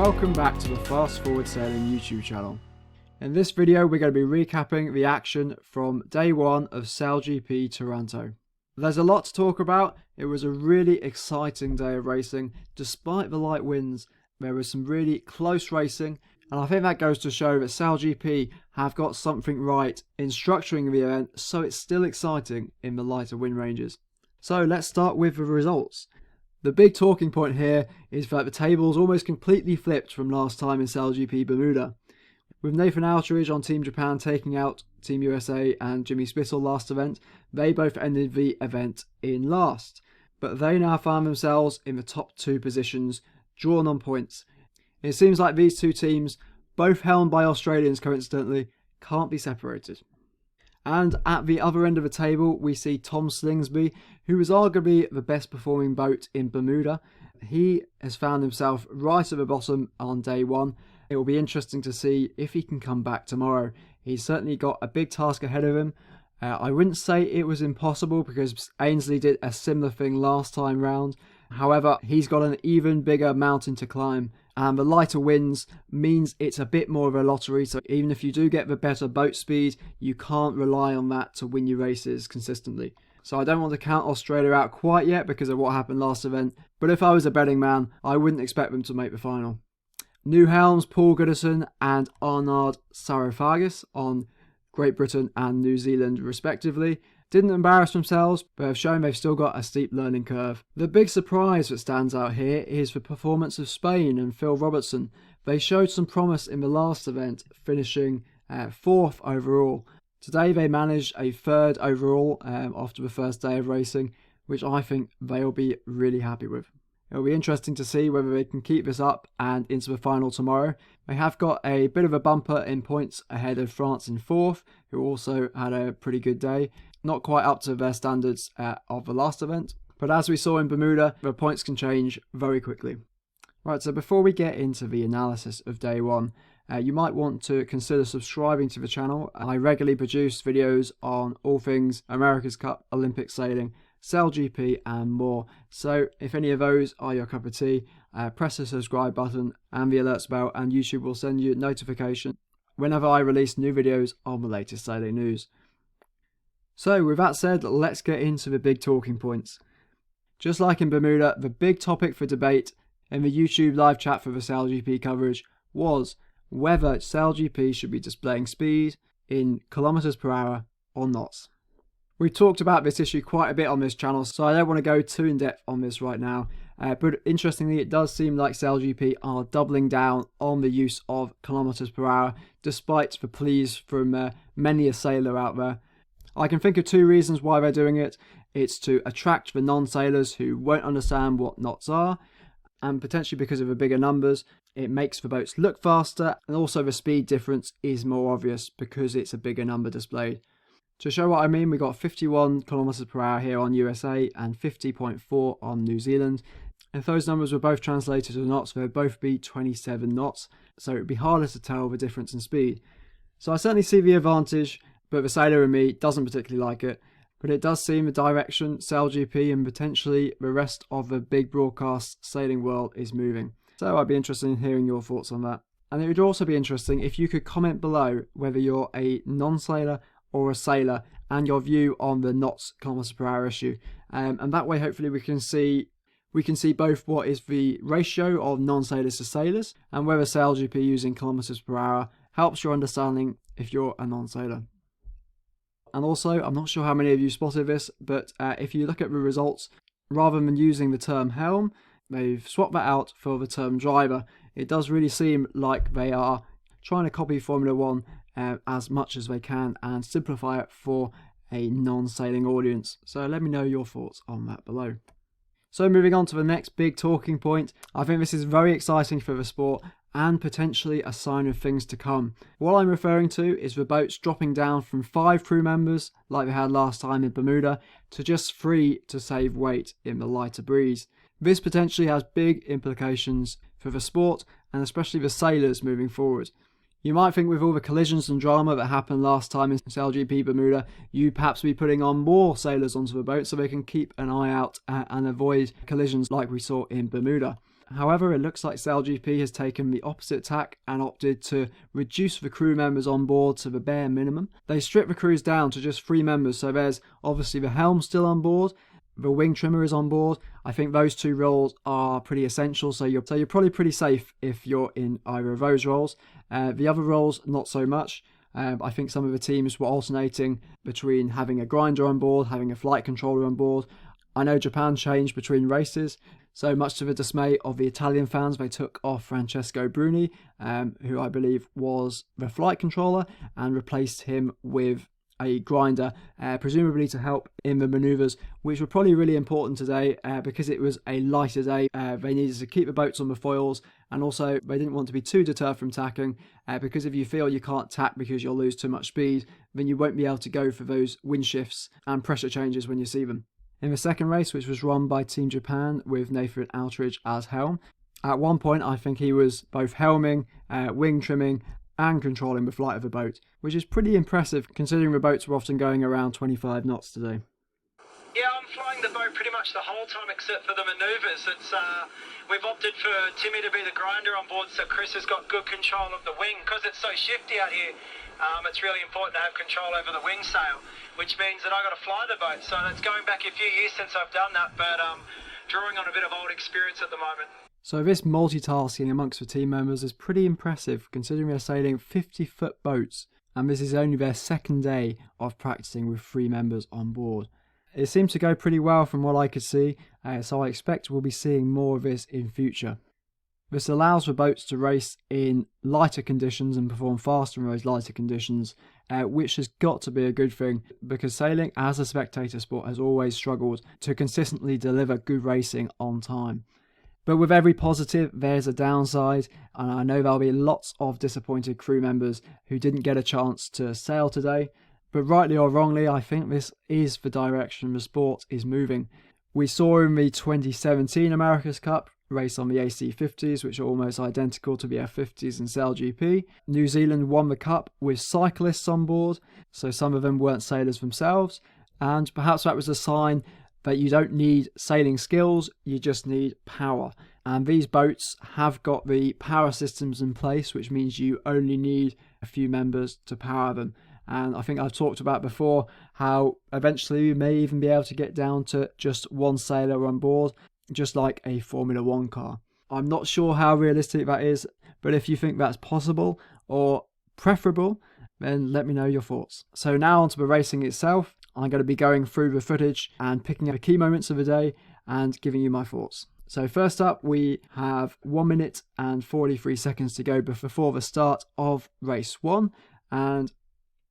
Welcome back to the Fast Forward Sailing YouTube channel. In this video we're going to be recapping the action from day one of SailGP Toronto. There's a lot to talk about. It was a really exciting day of racing. Despite the light winds, there was some really close racing, and I think that goes to show that SailGP have got something right in structuring the event so it's still exciting in the lighter wind ranges. So let's start with the results. The big talking point here is that the tables almost completely flipped from last time in SailGP Bermuda. With Nathan Outeridge on Team Japan taking out Team USA and Jimmy Spithill last event, they both ended the event in last. But they now found themselves in the top two positions, drawn on points. It seems like these two teams, both helmed by Australians coincidentally, can't be separated. And at the other end of the table, we see Tom Slingsby, who is arguably the best performing boat in Bermuda. He has found himself right at the bottom on day one. It will be interesting to see if he can come back tomorrow. He's certainly got a big task ahead of him. I wouldn't say it was impossible because Ainsley did a similar thing last time round. However, he's got an even bigger mountain to climb, and the lighter winds means it's a bit more of a lottery, so even if you do get the better boat speed, you can't rely on that to win your races consistently. So I don't want to count Australia out quite yet because of what happened last event, but if I was a betting man, I wouldn't expect them to make the final. New helms Paul Goodison and Arnaud Sarofagis on Great Britain and New Zealand respectively didn't embarrass themselves, but have shown they've still got a steep learning curve. The big surprise that stands out here is the performance of Spain and Phil Robertson. They showed some promise in the last event, finishing 4th overall. Today they managed a 3rd overall after the first day of racing, which I think they'll be really happy with. It'll be interesting to see whether they can keep this up and into the final tomorrow. They have got a bit of a bumper in points ahead of France in 4th, who also had a pretty good day. Not quite up to their standards of the last event, but as we saw in Bermuda, the points can change very quickly. Right, so before we get into the analysis of day one, you might want to consider subscribing to the channel. I regularly produce videos on all things America's Cup, Olympic sailing, SailGP and more. So if any of those are your cup of tea, press the subscribe button and the alerts bell, and YouTube will send you a notification whenever I release new videos on the latest sailing news. So with that said, let's get into the big talking points. Just like in Bermuda, the big topic for debate in the YouTube live chat for the SailGP coverage was whether SailGP should be displaying speed in kilometers per hour or not. We talked about this issue quite a bit on this channel, so I don't want to go too in depth on this right now. But interestingly, it does seem like SailGP are doubling down on the use of kilometers per hour, despite the pleas from many a sailor out there. I can think of two reasons why they're doing it. It's to attract the non-sailors who won't understand what knots are, and potentially because of the bigger numbers, it makes the boats look faster, and also the speed difference is more obvious because it's a bigger number displayed. To show what I mean, we got 51 kilometers per hour here on USA and 50.4 on New Zealand. If those numbers were both translated to knots, they would both be 27 knots, so it would be harder to tell the difference in speed. So I certainly see the advantage, but the sailor in me doesn't particularly like it. But it does seem the direction SailGP and potentially the rest of the big broadcast sailing world is moving. So I'd be interested in hearing your thoughts on that. And it would also be interesting if you could comment below whether you're a non-sailor or a sailor and your view on the knots kilometers per hour issue. And that way hopefully we can see both what is the ratio of non-sailors to sailors and whether SailGP using kilometers per hour helps your understanding if you're a non-sailor. And also, I'm not sure how many of you spotted this, but if you look at the results, rather than using the term helm, they've swapped that out for the term driver. It does really seem like they are trying to copy Formula 1 as much as they can and simplify it for a non-sailing audience. So let me know your thoughts on that below. So moving on to the next big talking point, I think this is very exciting for the sport and potentially a sign of things to come. What I'm referring to is the boats dropping down from 5 crew members, like they had last time in Bermuda, to just 3 to save weight in the lighter breeze. This potentially has big implications for the sport and especially the sailors moving forward. You might think with all the collisions and drama that happened last time in SailGP Bermuda, you'd perhaps be putting on more sailors onto the boat so they can keep an eye out and avoid collisions like we saw in Bermuda. However, it looks like SailGP has taken the opposite tack and opted to reduce the crew members on board to the bare minimum. They stripped the crews down to just 3 members, so there's obviously the helm still on board, the wing trimmer is on board. I think those 2 roles are pretty essential, so you're probably pretty safe if you're in either of those roles. The other roles, not so much. I think some of the teams were alternating between having a grinder on board, having a flight controller on board. I know Japan changed between races, so much to the dismay of the Italian fans, they took off Francesco Bruni, who I believe was the flight controller, and replaced him with a grinder, presumably to help in the manoeuvres, which were probably really important today because it was a lighter day. They needed to keep the boats on the foils, and also they didn't want to be too deterred from tacking, because if you feel you can't tack because you'll lose too much speed, then you won't be able to go for those wind shifts and pressure changes when you see them. In the second race, which was run by Team Japan with Nathan Outeridge as helm, at one point I think he was both helming, wing trimming and controlling the flight of the boat, which is pretty impressive considering the boats were often going around 25 knots today. Yeah, I'm flying the boat pretty much the whole time except for the manoeuvres. We've opted for Timmy to be the grinder on board, so Chris has got good control of the wing. Because it's so shifty out here, it's really important to have control over the wing sail, which means that I've got to fly the boat. So that's going back a few years since I've done that, but drawing on a bit of old experience at the moment. So this multitasking amongst the team members is pretty impressive considering they're sailing 50-foot boats, and this is only their second day of practicing with 3 members on board. It seemed to go pretty well from what I could see, so I expect we'll be seeing more of this in future. This allows the boats to race in lighter conditions and perform faster in those lighter conditions, which has got to be a good thing because sailing as a spectator sport has always struggled to consistently deliver good racing on time. But with every positive, there's a downside, and I know there'll be lots of disappointed crew members who didn't get a chance to sail today. But rightly or wrongly, I think this is the direction the sport is moving. We saw in the 2017 America's Cup race on the AC50s, which are almost identical to the F50s in SailGP. New Zealand won the cup with cyclists on board, so some of them weren't sailors themselves, and perhaps that was a sign that you don't need sailing skills, you just need power. And these boats have got the power systems in place, which means you only need a few members to power them. And I think I've talked about before how eventually we may even be able to get down to just 1 sailor on board, just like a Formula 1 car. I'm not sure how realistic that is, but if you think that's possible or preferable, then let me know your thoughts. So now onto the racing itself. I'm going to be going through the footage and picking up the key moments of the day and giving you my thoughts. So first up, we have 1 minute and 43 seconds to go before the start of race 1, and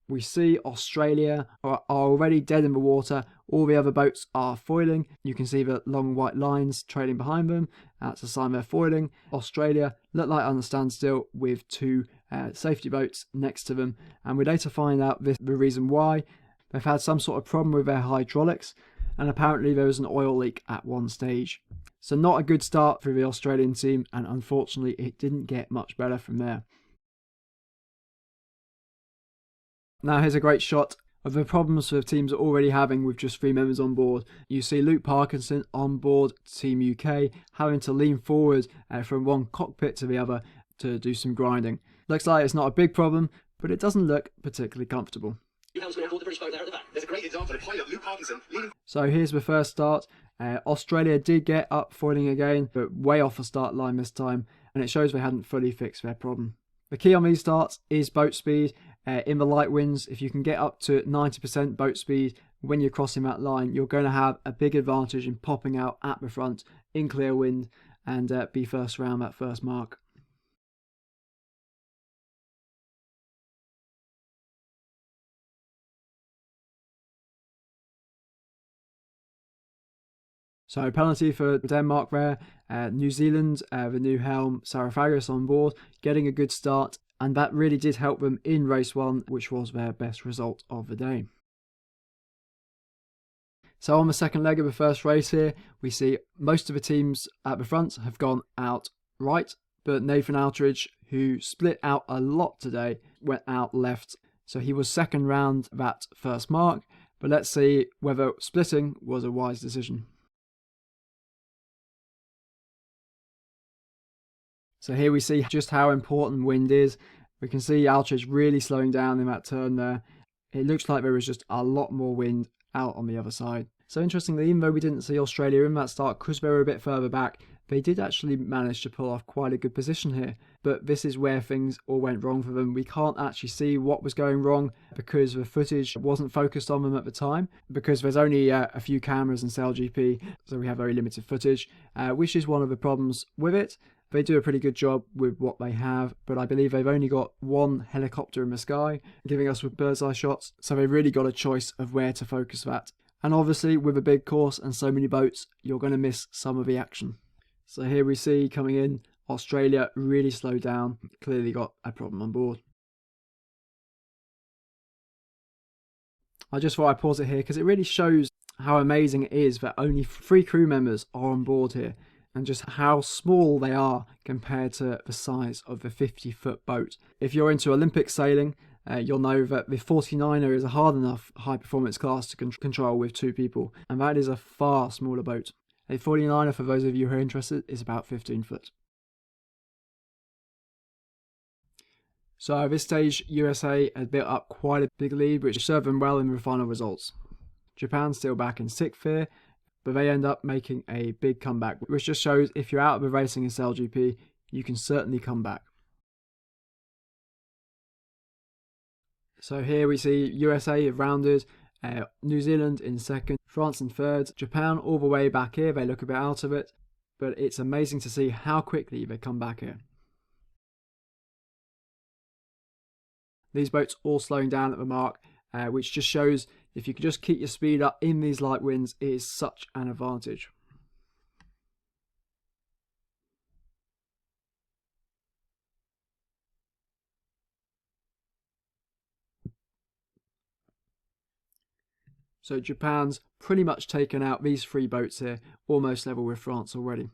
we see Australia are already dead in the water. All the other boats are foiling. You can see the long white lines trailing behind them. That's a sign they're foiling. Australia look like on a standstill with 2 safety boats next to them. And we later find out the reason why. They've had some sort of problem with their hydraulics, and apparently there was an oil leak at one stage. So not a good start for the Australian team, and unfortunately it didn't get much better from there. Now here's a great shot of the problems the teams are already having with just 3 members on board. You see Luke Parkinson on board Team UK having to lean forward from one cockpit to the other to do some grinding. Looks like it's not a big problem, but it doesn't look particularly comfortable. There's a great example of pilot Luke Parkinson leading. So here's the first start. Australia did get up foiling again, but way off the start line this time, and it shows they hadn't fully fixed their problem. The key on these starts is boat speed. In the light winds, if you can get up to 90% boat speed when you're crossing that line, you're going to have a big advantage in popping out at the front in clear wind and be first around that first mark. So penalty for Denmark there. New Zealand, the new helm, Sarafagos on board, getting a good start, and that really did help them in race 1, which was their best result of the day. So on the second leg of the first race here, we see most of the teams at the front have gone out right, but Nathan Outeridge, who split out a lot today, went out left. So he was second round that first mark, but let's see whether splitting was a wise decision. So here we see just how important wind is. We can see Outeridge really slowing down in that turn there. It looks like there was just a lot more wind out on the other side. So interestingly, even though we didn't see Australia in that start because they were a bit further back, they did actually manage to pull off quite a good position here. But this is where things all went wrong for them. We can't actually see what was going wrong because the footage wasn't focused on them at the time, because there's only a few cameras in SailGP, so we have very limited footage, which is one of the problems with it. They do a pretty good job with what they have, but I believe they've only got one helicopter in the sky, giving us with bird's eye shots, so they've really got a choice of where to focus that. And obviously, with a big course and so many boats, you're going to miss some of the action. So here we see coming in, Australia really slowed down, clearly got a problem on board. I just thought I'd pause it here because it really shows how amazing it is that only 3 crew members are on board here, and just how small they are compared to the size of the 50-foot boat. If you're into Olympic sailing, you'll know that the 49er is a hard enough high performance class to control with 2 people, and that is a far smaller boat. A 49er, for those of you who are interested, is about 15 foot. So at this stage, USA had built up quite a big lead, which served them well in the final results. Japan's still back in 6th here, but they end up making a big comeback, which just shows if you're out of the racing in SailGP, you can certainly come back. So here we see USA have rounded, New Zealand in 2nd, France in 3rd, Japan all the way back here. They look a bit out of it, but it's amazing to see how quickly they come back here. These boats all slowing down at the mark, which just shows if you can just keep your speed up in these light winds, it is such an advantage. So Japan's pretty much taken out these 3 boats here, almost level with France already.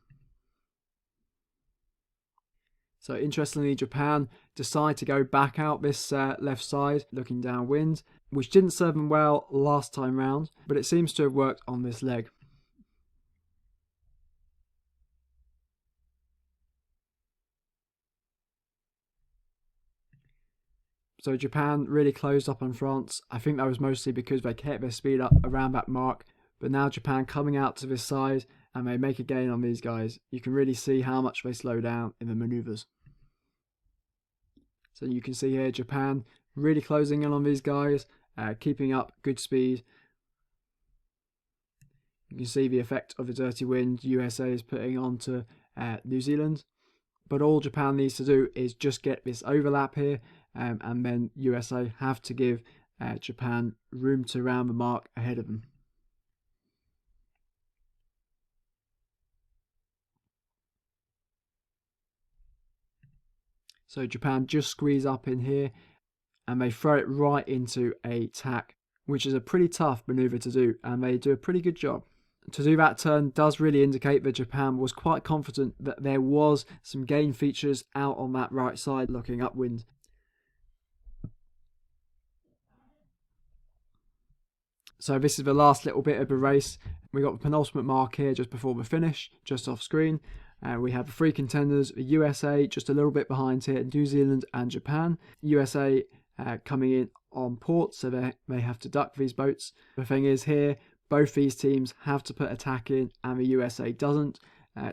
So interestingly, Japan decide to go back out this left side, looking downwind, which didn't serve them well last time round, but it seems to have worked on this leg. So Japan really closed up on France. I think that was mostly because they kept their speed up around that mark, but now Japan coming out to this side and they make a gain on these guys. You can really see how much they slow down in the maneuvers. So you can see here Japan really closing in on these guys, keeping up good speed. You can see the effect of the dirty wind USA is putting onto New Zealand. But all Japan needs to do is just get this overlap here, and then USA have to give Japan room to round the mark ahead of them. So Japan just squeeze up in here and they throw it right into a tack, which is a pretty tough maneuver to do, and they do a pretty good job. To do that turn does really indicate that Japan was quite confident that there was some gain features out on that right side looking upwind. So this is the last little bit of the race. We got the penultimate mark here just before the finish, just off screen. We have the 3 contenders, the USA just a little bit behind here, New Zealand and Japan. USA coming in on port, so they have to duck these boats. The thing is here, both these teams have to put a tack in and the USA doesn't.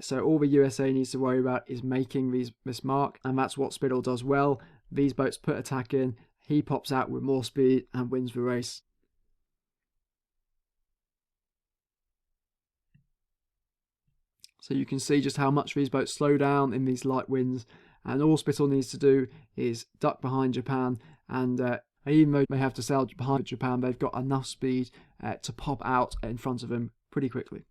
So all the USA needs to worry about is making this mark, and that's what Spithill does well. These boats put a tack in, he pops out with more speed and wins the race. So you can see just how much these boats slow down in these light winds, and all Spithill needs to do is duck behind Japan, and even though they have to sail behind Japan, they've got enough speed to pop out in front of them pretty quickly.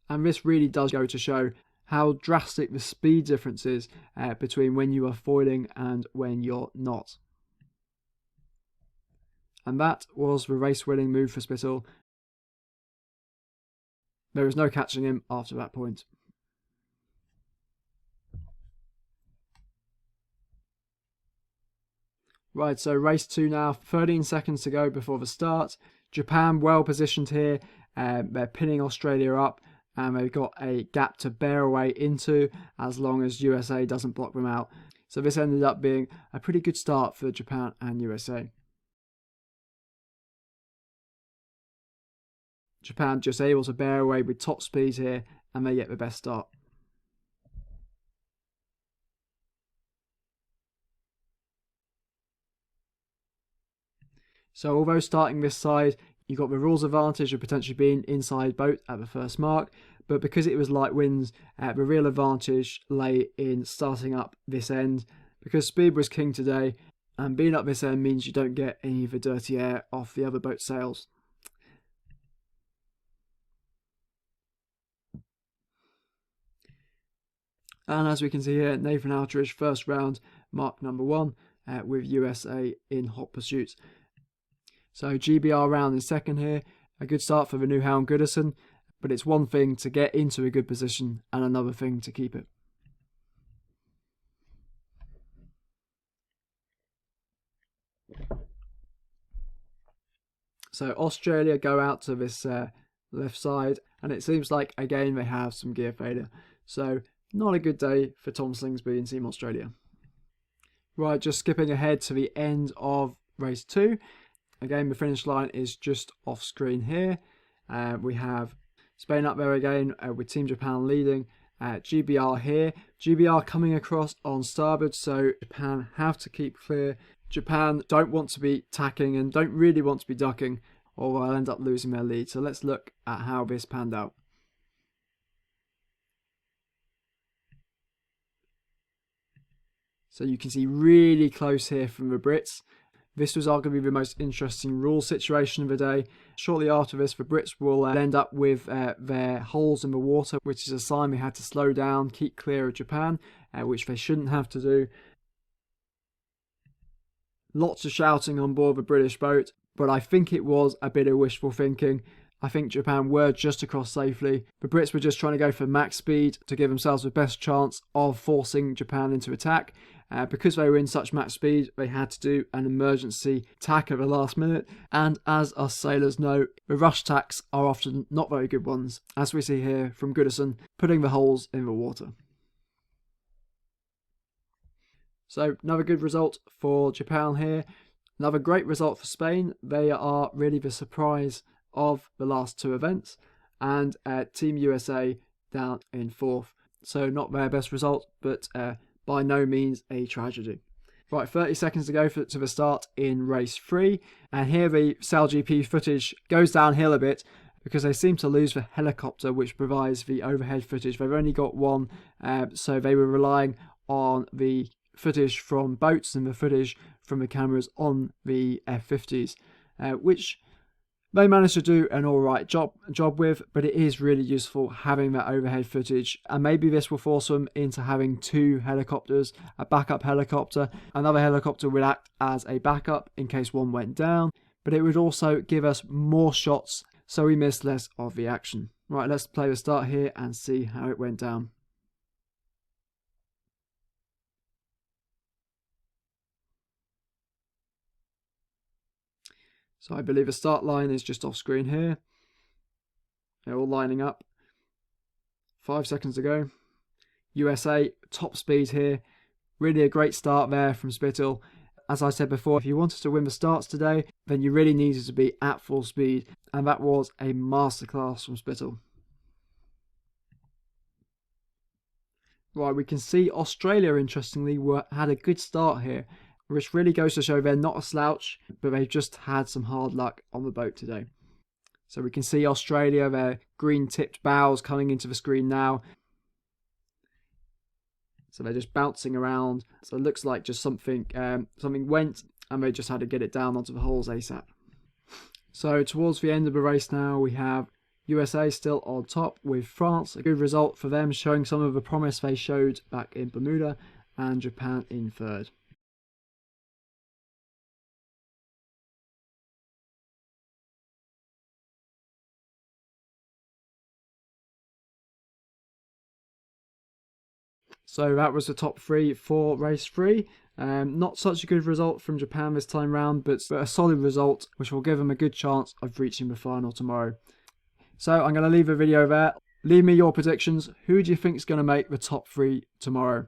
And this really does go to show how drastic the speed difference is between when you are foiling and when you're not. And that was the race-winning move for Spithill. There was no catching him after that point. Right, so race 2 now, 13 seconds to go before the start. Japan well positioned here. They're pinning Australia up, and they've got a gap to bear away into as long as USA doesn't block them out. So this ended up being a pretty good start for Japan and USA. Japan just able to bear away with top speed here, and they get the best start. So although starting this side, you got the rules advantage of potentially being inside boat at the first mark, but because it was light winds, the real advantage lay in starting up this end. Because speed was king today, and being up this end means you don't get any of the dirty air off the other boat's sails. And as we can see here, Nathan Outeridge first round, mark number 1, with USA in hot pursuit. So GBR round in second here, a good start for the new hound Goodison, but it's one thing to get into a good position and another thing to keep it. So Australia go out to this left side, and it seems like again they have some gear failure. So not a good day for Tom Slingsby and Team Australia. Right, just skipping ahead to the end of race 2. Again, the finish line is just off screen here. We have Spain up there again with Team Japan leading. GBR here. GBR coming across on starboard, so Japan have to keep clear. Japan don't want to be tacking and don't really want to be ducking, or they'll end up losing their lead. So let's look at how this panned out. So you can see really close here from the Brits. This was arguably the most interesting rule situation of the day. Shortly after this, the Brits will end up with their holes in the water, which is a sign they had to slow down, keep clear of Japan, which they shouldn't have to do. Lots of shouting on board the British boat, but I think it was a bit of wishful thinking. I think Japan were just across safely. The Brits were just trying to go for max speed to give themselves the best chance of forcing Japan into attack. Because they were in such max speed, they had to do an emergency tack at the last minute. And as us sailors know, the rush tacks are often not very good ones, as we see here from Goodison putting the holes in the water. So another good result for Japan here. Another great result for Spain. They are really the surprise of the last 2 events. And Team USA down in 4th. So not their best result, but by no means a tragedy. Right, 30 seconds to go to the start in race 3. And here the SailGP footage goes downhill a bit because they seem to lose the helicopter which provides the overhead footage. They've only got one, so they were relying on the footage from boats and the footage from the cameras on the F-50s, which they managed to do an alright job with, but it is really useful having that overhead footage, and maybe this will force them into having 2 helicopters, a backup helicopter. Another helicopter would act as a backup in case one went down, but it would also give us more shots so we miss less of the action. Right, let's play the start here and see how it went down. So I believe the start line is just off screen here. They're all lining up. 5 seconds to go. USA, top speed here. Really a great start there from Spithill. As I said before, if you wanted to win the starts today, then you really needed to be at full speed. And that was a masterclass from Spithill. Right, we can see Australia, interestingly, had a good start here, which really goes to show they're not a slouch, but they've just had some hard luck on the boat today. So we can see Australia, their green tipped bows coming into the screen now. So they're just bouncing around. So it looks like just something went, and they just had to get it down onto the holes ASAP. So towards the end of the race now, we have USA still on top with France. A good result for them, showing some of the promise they showed back in Bermuda, and Japan in 3rd. So that was the top 3 for race 3. Not such a good result from Japan this time round, but a solid result which will give them a good chance of reaching the final tomorrow. So I'm going to leave the video there. Leave me your predictions. Who do you think is going to make the top 3 tomorrow?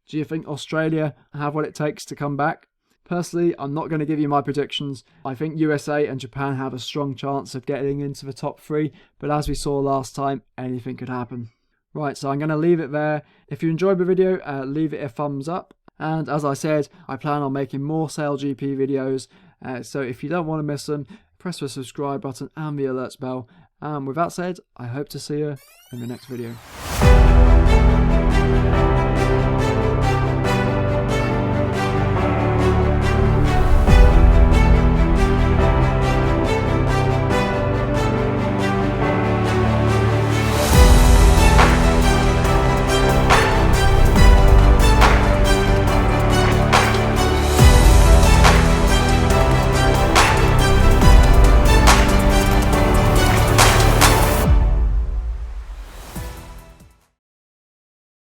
Do you think Australia have what it takes to come back? Personally, I'm not going to give you my predictions. I think USA and Japan have a strong chance of getting into the top 3, but as we saw last time, anything could happen. Right, so I'm going to leave it there. If you enjoyed the video, leave it a thumbs up. And as I said, I plan on making more SailGP videos. So if you don't want to miss them, press the subscribe button and the alerts bell. And with that said, I hope to see you in the next video.